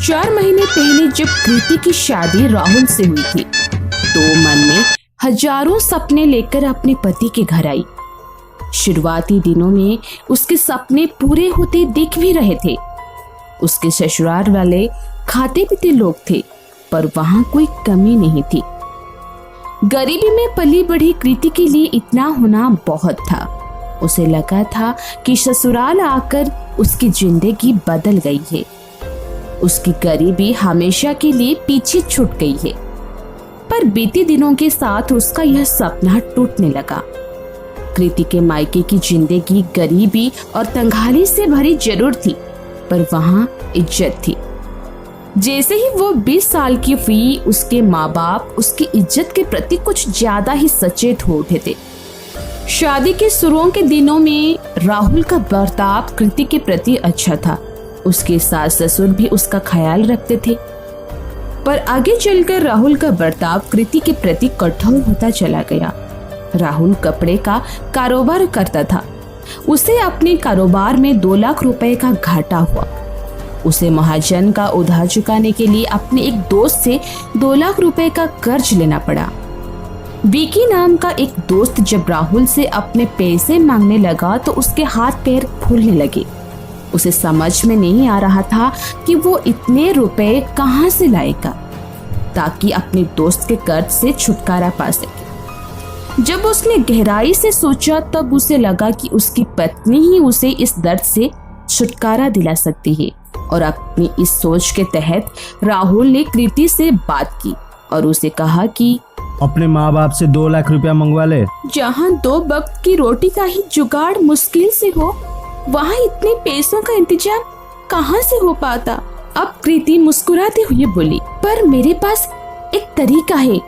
4 महीने पहले जब कृति की शादी राहुल से हुई थी तो मन में हजारों सपने लेकर अपने पति के घर आई। शुरुआती दिनों में उसके सपने पूरे होते दिख भी रहे थे। उसके ससुराल वाले खाते पीते लोग थे, पर वहां कोई कमी नहीं थी। गरीबी में पली बढ़ी कृति के लिए इतना होना बहुत था। उसे लगा था कि ससुराल आकर उसकी जिंदगी बदल गई है। उसकी गरीबी हमेशा के लिए पीछे छूट गई है। पर बीते दिनों के साथ उसका यह सपना टूटने लगा। कृति के मायके की जिंदगी गरीबी और तंगहाली से भरी जरूर थी, पर वहां इज्जत थी। जैसे ही वो 20 साल की हुई, उसके माँ बाप उसकी इज्जत के प्रति कुछ ज्यादा ही सचेत हो उठे थे। शादी के शुरुओं के दिनों में राहुल का बर्ताव कृति के प्रति अच्छा था। उसके सास ससुर भी उसका ख्याल रखते थे, पर आगे चलकर राहुल का बर्ताव कृति के प्रति कठोर होता चला गया। राहुल कपड़े का कारोबार करता था। उसे अपने कारोबार में 2 लाख रुपए का घाटा हुआ। उसे महाजन का उधार चुकाने के लिए अपने एक दोस्त से 2 लाख रुपए का कर्ज लेना पड़ा। विकी नाम का एक दोस्त जब राहुल से अपने पैसे मांगने लगा तो उसके हाथ पैर फूलने लगे। उसे समझ में नहीं आ रहा था कि वो इतने रुपए कहां से लाएगा ताकि अपने दोस्त के कर्ज से छुटकारा पा सके। जब उसने गहराई से सोचा तब उसे लगा कि उसकी पत्नी ही उसे इस दर्द से छुटकारा दिला सकती है, और अपनी इस सोच के तहत राहुल ने कृति से बात की और उसे कहा कि अपने माँ बाप से 2 लाख रुपया मंगवा ले। जहाँ 2 वक्त की रोटी का ही जुगाड़ मुश्किल से हो, वहाँ इतने पैसों का इंतजाम कहाँ से हो पाता। अब कृति मुस्कुराते हुए बोली, पर मेरे पास एक तरीका है।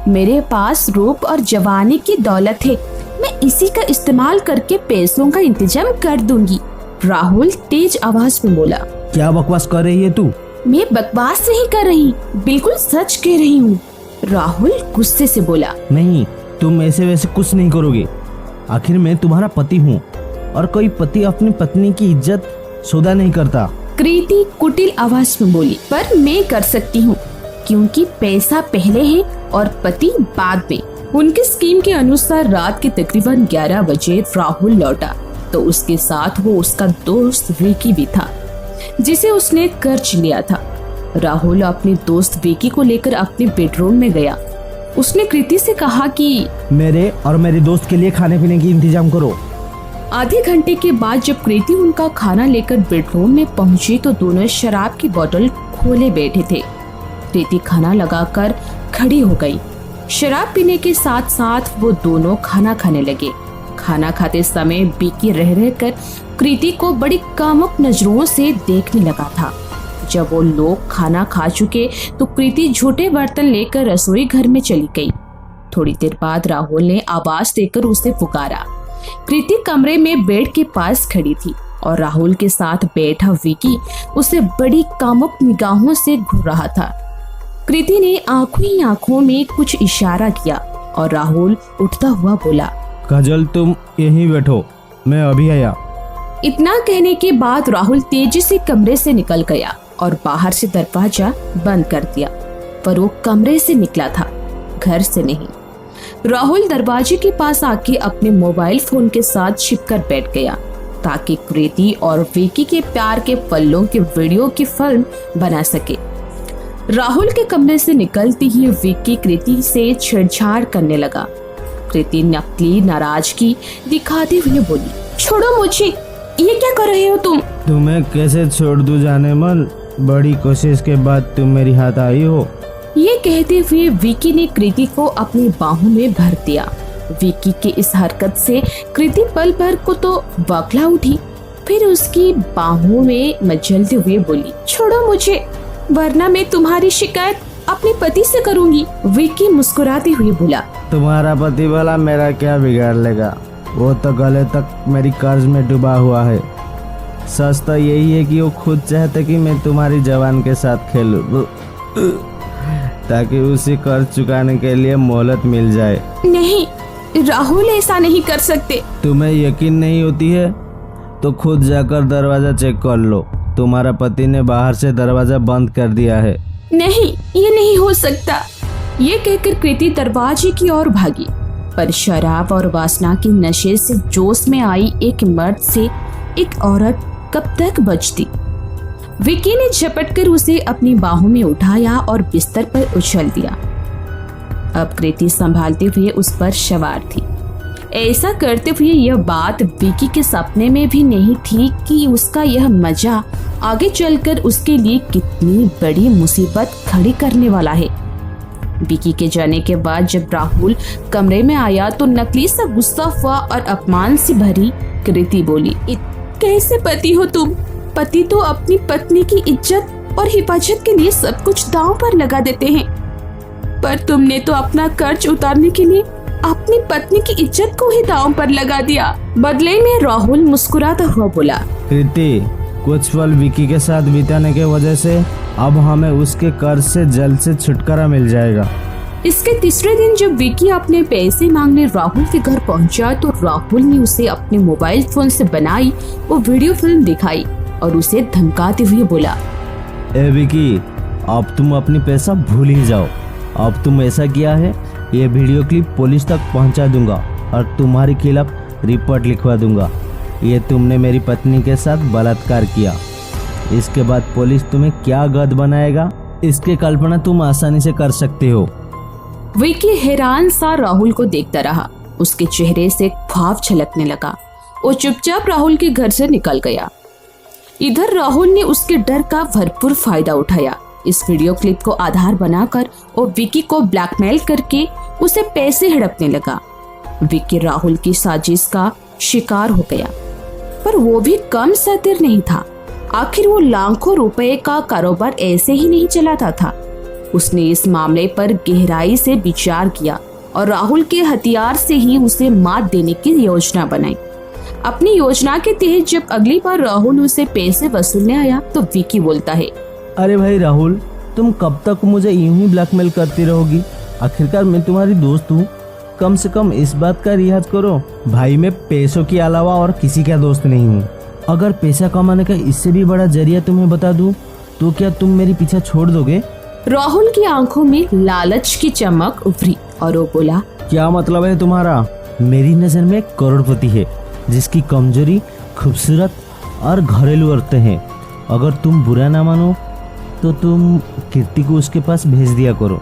मेरे पास रूप और जवानी की दौलत है। मैं इसी का इस्तेमाल करके पैसों का इंतजाम कर दूंगी। राहुल तेज आवाज में बोला। क्या बकवास कर रही है तू? मैं बकवास नहीं कर रही, बिल्कुल सच कह रही हूँ। राहुल गुस्से से बोला। नहीं, तुम ऐसे वैसे कुछ नहीं करोगे। आखिर मैं तुम्हारा पति हूँ, और कोई पति अपनी पत्नी की इज्जत सौदा नहीं करता। कृति कुटिल आवाज में बोली, पर मैं कर सकती हूँ, क्योंकि पैसा पहले है और पति बाद में। उनकी स्कीम के अनुसार रात के तकरीबन 11 बजे राहुल लौटा तो उसके साथ वो उसका दोस्त विकी भी था, जिसे उसने कर्ज लिया था। राहुल अपने दोस्त विकी को लेकर अपने बेडरूम में गया। उसने कृति से कहा कि मेरे और मेरे दोस्त के लिए खाने पीने की इंतजाम करो। आधे घंटे के बाद जब कृति उनका खाना लेकर बेडरूम में पहुंची तो दोनों शराब की बोतल खोले बैठे थे। कृति खाना लगाकर खड़ी हो गई। शराब पीने के साथ साथ वो दोनों खाना खाने लगे। खाना खाते समय विकी रह रहकर कृति को बड़ी कामुक नजरों से देखने लगा था। जब वो लोग खाना खा चुके तो कृति झूठे बर्तन लेकर रसोई घर में चली गई। थोड़ी देर बाद राहुल ने आवाज देकर उसे पुकारा। कृति कमरे में बेड के पास खड़ी थी और राहुल के साथ बैठा विकी उसे बड़ी कामुक निगाहों से घूर रहा था। कृति ने आंखों ही आंखों में कुछ इशारा किया और राहुल उठता हुआ बोला, काजल तुम यहीं बैठो, मैं अभी आया। इतना कहने के बाद राहुल तेजी से कमरे से निकल गया और बाहर से दरवाजा बंद कर दिया, पर वो कमरे से निकला था, घर से नहीं। राहुल दरवाजे के पास आके अपने मोबाइल फोन के साथ छिपकर बैठ गया ताकि कृति और विकी के प्यार के पल्लों के वीडियो की फिल्म बना सके। राहुल के कमरे से निकलते ही विकी कृति से छेड़छाड़ करने लगा। कृति नकली नाराजगी दिखाते हुए बोली, छोड़ो मुझे, ये क्या कर रहे हो तुम? तुम्हें कैसे छोड़ दूं जाने मन, बड़ी कोशिश के बाद तुम मेरी हाथ आई हो। ये कहते हुए विकी ने कृति को अपनी बाहों में भर दिया। विकी की इस हरकत से कृति पल भर को तो बौखला उठी, फिर उसकी बाहों में मचलते हुए बोली, छोड़ो मुझे, वरना मैं तुम्हारी शिकायत अपने पति से करूंगी। विकी मुस्कुराते हुए बोला, तुम्हारा पति भला मेरा क्या बिगाड़ लेगा, वो तो गले तक मेरी कर्ज में डूबा हुआ है। सच तो यही है कि वो खुद चाहते कि मैं तुम्हारी जवान के साथ खेलूं ताकि उसे कर्ज चुकाने के लिए मोहलत मिल जाए। नहीं राहुल, ऐसा नहीं कर सकते। तुम्हें यकीन नहीं होती है तो खुद जाकर दरवाजा चेक कर लो, तुम्हारा पति ने बाहर से दरवाजा बंद कर दिया है। नहीं, ये नहीं हो सकता। ये कहकर कृति दरवाजे की ओर भागी, पर शराब और वासना के नशे से जोश में आई एक मर्द से एक औरत कब तक बचती। विकी ने झपटकर उसे अपनी बाहों में उठाया और बिस्तर पर उछल दिया। अब कृति संभालते हुए उस पर सवार थी। ऐसा करते हुए यह बात विकी के सपने में भी नहीं थी कि उसका यह मजा आगे चलकर उसके लिए कितनी बड़ी मुसीबत खड़ी करने वाला है। विकी के जाने के बाद जब राहुल कमरे में आया तो नकली सा गुस्सा हुआ और अपमान से भरी कृति बोली, कैसे पति हो तुम? पति तो अपनी पत्नी की इज्जत और हिफाजत के लिए सब कुछ दांव पर लगा देते हैं, पर तुमने तो अपना कर्ज उतारने के लिए अपनी पत्नी की इज्जत को ही दांव पर लगा दिया। बदले में राहुल मुस्कुराता हुआ बोला, कृति, कुछ पल विकी के साथ बिताने के वजह से अब हमें उसके कर्ज से जल्द से छुटकारा मिल जाएगा। इसके तीसरे दिन जब विकी अपने पैसे मांगने राहुल के घर पहुंचा तो राहुल ने उसे अपने मोबाइल फोन से बनाई वो वीडियो फिल्म दिखाई और उसे धमकाते हुए बोला, ए विकी, अब तुम अपनी पैसा भूल ही जाओ। अब तुम ऐसा किया है, ये वीडियो क्लिप पुलिस तक पहुंचा दूंगा और तुम्हारे खिलाफ रिपोर्ट लिखवा दूंगा। ये तुमने मेरी पत्नी के साथ बलात्कार किया। इसके बाद पुलिस तुम्हें क्या गद बनाएगा, इसकी कल्पना तुम आसानी से कर सकते हो। विकी हैरान सा राहुल को देखता रहा। उसके चेहरे से ख्वाब छलकने लगा। वो चुपचाप राहुल के घर से निकल गया। इधर राहुल ने उसके डर का भरपूर फायदा उठाया। इस वीडियो क्लिप को आधार बनाकर वो विकी को ब्लैकमेल करके उसे पैसे हड़पने लगा। विकी राहुल की साजिश का शिकार हो गया, पर वो भी कम सतिर नहीं था। आखिर वो लाखों रुपए का कारोबार ऐसे ही नहीं चलाता था। उसने इस मामले पर गहराई से विचार किया और राहुल के हथियार से ही उसे मात देने की योजना बनाई। अपनी योजना के तहत जब अगली बार राहुल उसे पैसे वसूलने आया तो विकी बोलता है, अरे भाई राहुल, तुम कब तक मुझे यूं ही ब्लैकमेल करती रहोगी? आखिरकार मैं तुम्हारी दोस्त हूँ। कम से कम इस बात का रियाज करो, भाई मैं पैसों के अलावा और किसी का दोस्त नहीं हूँ। अगर पैसा कमाने का इससे भी बड़ा जरिया तुम्हें बता दूँ तो क्या तुम मेरी पीछा छोड़ दोगे? राहुल की आंखों में लालच की चमक उभरी और वो बोला, क्या मतलब है तुम्हारा? मेरी नजर में एक करोड़पति है जिसकी कमजोरी खूबसूरत और घरेलू औरतें हैं। अगर तुम बुरा ना मानो तो तुम कीर्ति को उसके पास भेज दिया करो।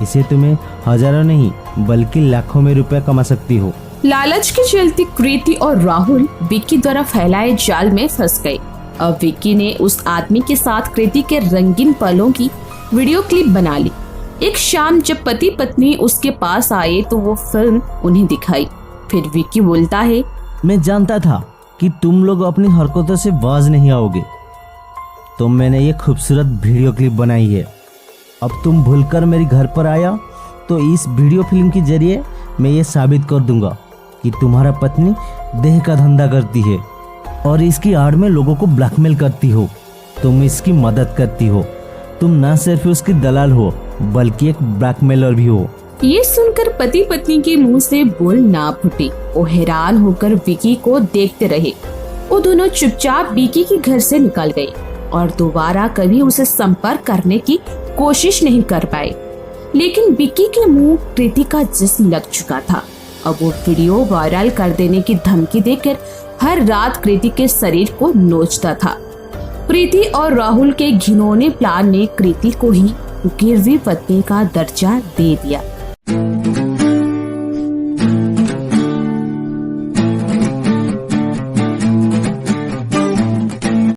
इसे तुम्हें हजारों नहीं बल्कि लाखों में रुपया कमा सकती हो। लालच के चलते कृति और राहुल विक्की द्वारा फैलाए जाल में फंस गए। अब विक्की ने उस आदमी के साथ कृति के रंगीन पलों की वीडियो क्लिप बना ली। एक शाम जब पति पत्नी उसके पास आए तो वो फिल्म उन्हें दिखाई। फिर विक्की बोलता है, मैं जानता था कि तुम लोग अपनी हरकतों से बाज नहीं आओगे, तो मैंने ये खूबसूरत वीडियो क्लिप बनाई है। अब तुम भूलकर मेरे घर पर आया तो इस वीडियो फिल्म के जरिए मैं ये साबित कर दूंगा कि तुम्हारा पत्नी देह का धंधा करती है और इसकी आड़ में लोगों को ब्लैकमेल करती हो। तुम इसकी मदद करती हो। तुम न सिर्फ उसकी दलाल हो बल्कि एक ब्लैकमेलर भी हो। ये सुनकर पति पत्नी के मुंह से बोल ना फूटी। वो हैरान होकर विकी को देखते रहे। वो दोनों चुपचाप विकी के घर से निकल गए और दोबारा कभी उसे संपर्क करने की कोशिश नहीं कर पाए। लेकिन विकी के मुंह कृति का जिस्म लग चुका था। अब वो वीडियो वायरल कर देने की धमकी देकर हर रात कृति के शरीर को नोचता था। प्रीति और राहुल के घिनौने प्लान ने कृति को ही गिरवी पत्नी का दर्जा दे दिया।